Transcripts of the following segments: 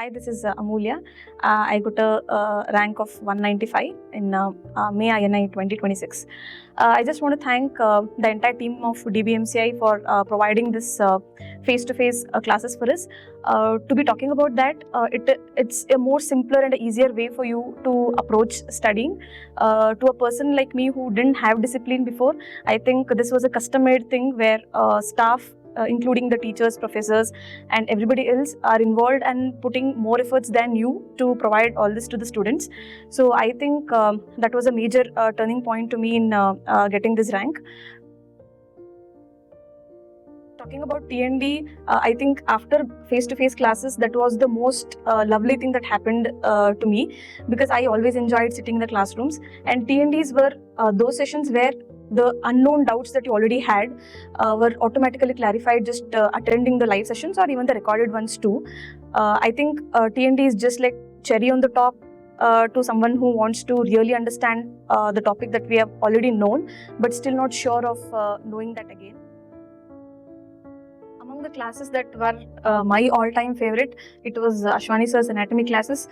Hi, this is Amulya. I got a rank of 195 in May INI 2026. I just want to thank the entire team of DBMCI for providing this face-to-face classes for us. To be talking about that, it's a more simpler and easier way for you to approach studying. To a person like me who didn't have discipline before, I think this was a custom-made thing where staff, including the teachers, professors, and everybody else are involved and putting more efforts than you to provide all this to the students. So I think that was a major turning point to me in getting this rank. Talking about TND, I think after face-to-face classes, that was the most lovely thing that happened to me, because I always enjoyed sitting in the classrooms, and TNDs were those sessions where the unknown doubts that you already had were automatically clarified just attending the live sessions or even the recorded ones too. I think TND is just like cherry on the top to someone who wants to really understand the topic that we have already known but still not sure of knowing that again. Among the classes that were my all-time favorite, it was Ashwani sir's anatomy classes,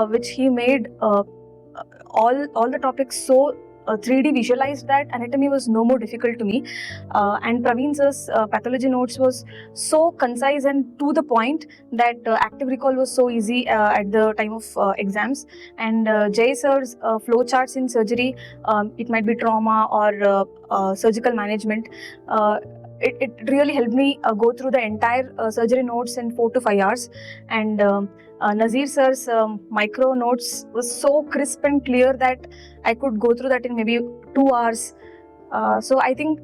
which he made all the topics so 3D visualized that anatomy was no more difficult to me. And Praveen sir's pathology notes was so concise and to the point that active recall was so easy at the time of exams. And Jay sir's flow charts in surgery, it might be trauma or surgical management, it really helped me go through the entire surgery notes in 4 to 5 hours. And Nazir sir's micro notes was so crisp and clear that I could go through that in maybe 2 hours. So I think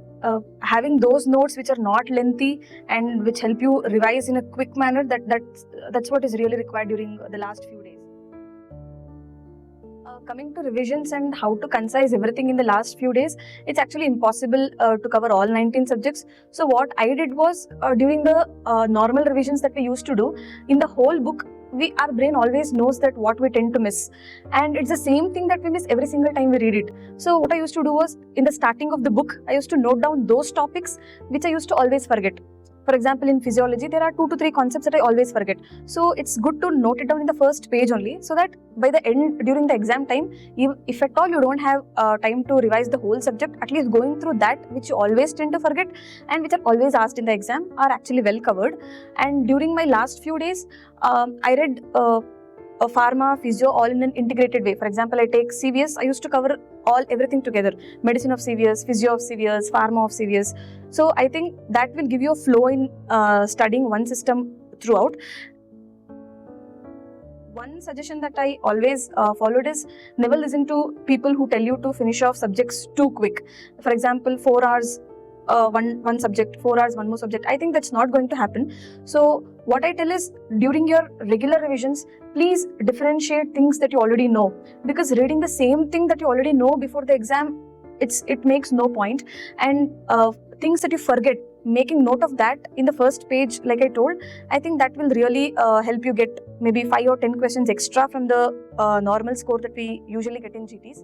having those notes which are not lengthy and which help you revise in a quick manner, that's what is really required during the last few days. Coming to revisions and how to concise everything in the last few days, it's actually impossible to cover all 19 subjects. So what I did was, during the normal revisions that we used to do, in the whole book, our brain always knows that what we tend to miss, and it's the same thing that we miss every single time we read it. So what I used to do was, in the starting of the book, I used to note down those topics which I used to always forget. For example, in physiology, there are 2 to 3 concepts that I always forget. So it's good to note it down in the first page only, so that by the end, during the exam time, if at all you don't have time to revise the whole subject, at least going through that which you always tend to forget and which are always asked in the exam are actually well covered. And during my last few days, I read a pharma, physio, all in an integrated way. For example, I take CVS, I used to cover everything together. Medicine of CVS, physio of CVS, pharma of CVS. So I think that will give you a flow in studying one system throughout. One suggestion that I always followed is, never listen to people who tell you to finish off subjects too quick. For example, 4 hours, one subject, 4 hours, one more subject. I think that's not going to happen. So what I tell is, during your regular revisions, please differentiate things that you already know, because reading the same thing that you already know before the exam, it makes no point. And things that you forget, making note of that in the first page, like I told, I think that will really help you get maybe 5 or 10 questions extra from the normal score that we usually get in GTs.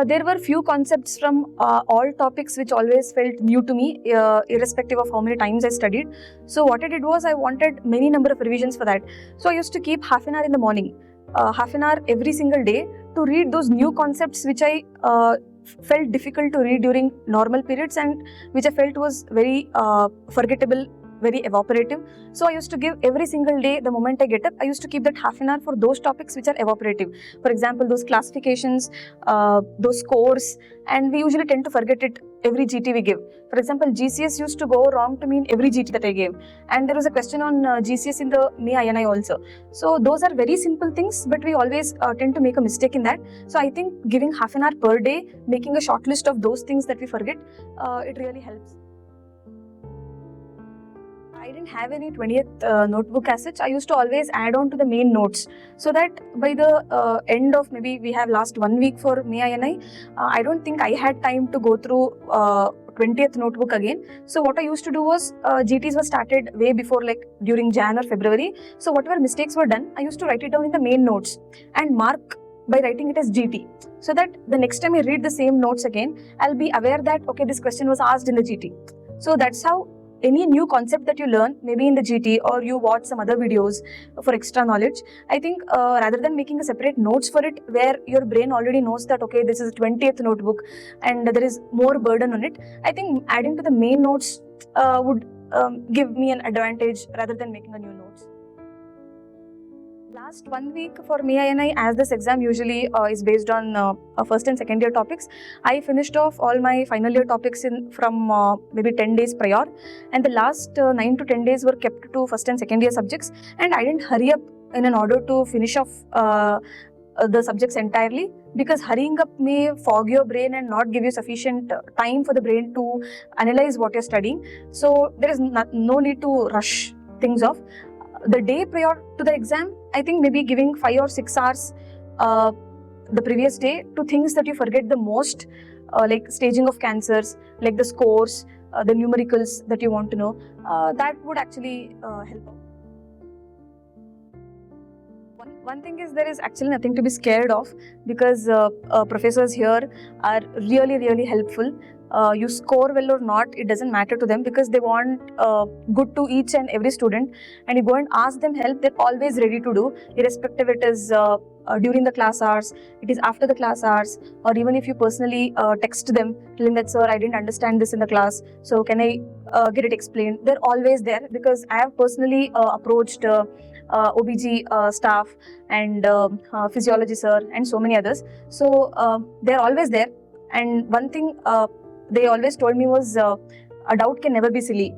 There were few concepts from all topics which always felt new to me, irrespective of how many times I studied. So what I did was, I wanted many number of revisions for that. So I used to keep half an hour in the morning, half an hour every single day, to read those new concepts which I felt difficult to read during normal periods and which I felt was very forgettable, very evaporative. So I used to give every single day, the moment I get up, I used to keep that half an hour for those topics which are evaporative. For example, those classifications, those scores, and we usually tend to forget it every GT we give. For example, GCS used to go wrong to me in every GT that I gave. And there was a question on GCS in the May INI also. So those are very simple things, but we always tend to make a mistake in that. So I think giving half an hour per day, making a short list of those things that we forget, it really helps. I didn't have any 20th notebook as such. I used to always add on to the main notes, so that by the end of, maybe we have last 1 week for May INI, I don't think I had time to go through 20th notebook again. So what I used to do was, GTs were started way before, like during Jan or February. So whatever mistakes were done, I used to write it down in the main notes and mark by writing it as GT, so that the next time I read the same notes again, I'll be aware that, okay, this question was asked in the GT. So that's how any new concept that you learn, maybe in the GT or you watch some other videos for extra knowledge, I think rather than making a separate notes for it where your brain already knows that okay, this is a 20th notebook and there is more burden on it, I think adding to the main notes would give me an advantage rather than making a new notes. Last 1 week for me and I, as this exam usually is based on first and second year topics, I finished off all my final year topics from maybe 10 days prior, and the last 9 to 10 days were kept to first and second year subjects, and I didn't hurry up in an order to finish off the subjects entirely, because hurrying up may fog your brain and not give you sufficient time for the brain to analyze what you're studying. So there is no need to rush things off. The day prior to the exam, I think maybe giving 5 or 6 hours the previous day to things that you forget the most, like staging of cancers, like the scores, the numericals that you want to know, that would actually help out. One thing is, there is actually nothing to be scared of, because professors here are really helpful. You score well or not, it doesn't matter to them, because they want good to each and every student, and you go and ask them help, they're always ready to do, irrespective it is during the class hours, it is after the class hours, or even if you personally text them telling that, sir, I didn't understand this in the class, so can I get it explained. They're always there, because I have personally approached OBG staff and physiology sir and so many others. So they're always there. And one thing they always told me was, a doubt can never be silly.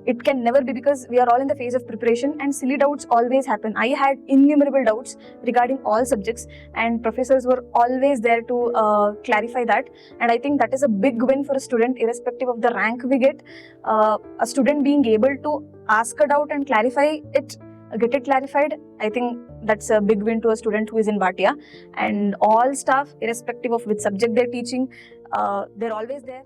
It can never be, because we are all in the phase of preparation and silly doubts always happen. I had innumerable doubts regarding all subjects, and professors were always there to clarify that. And I think that is a big win for a student, irrespective of the rank we get. A student being able to ask a doubt and clarify it, get it clarified, I think that's a big win to a student who is in Bhatia. And all staff, irrespective of which subject they're teaching, they're always there.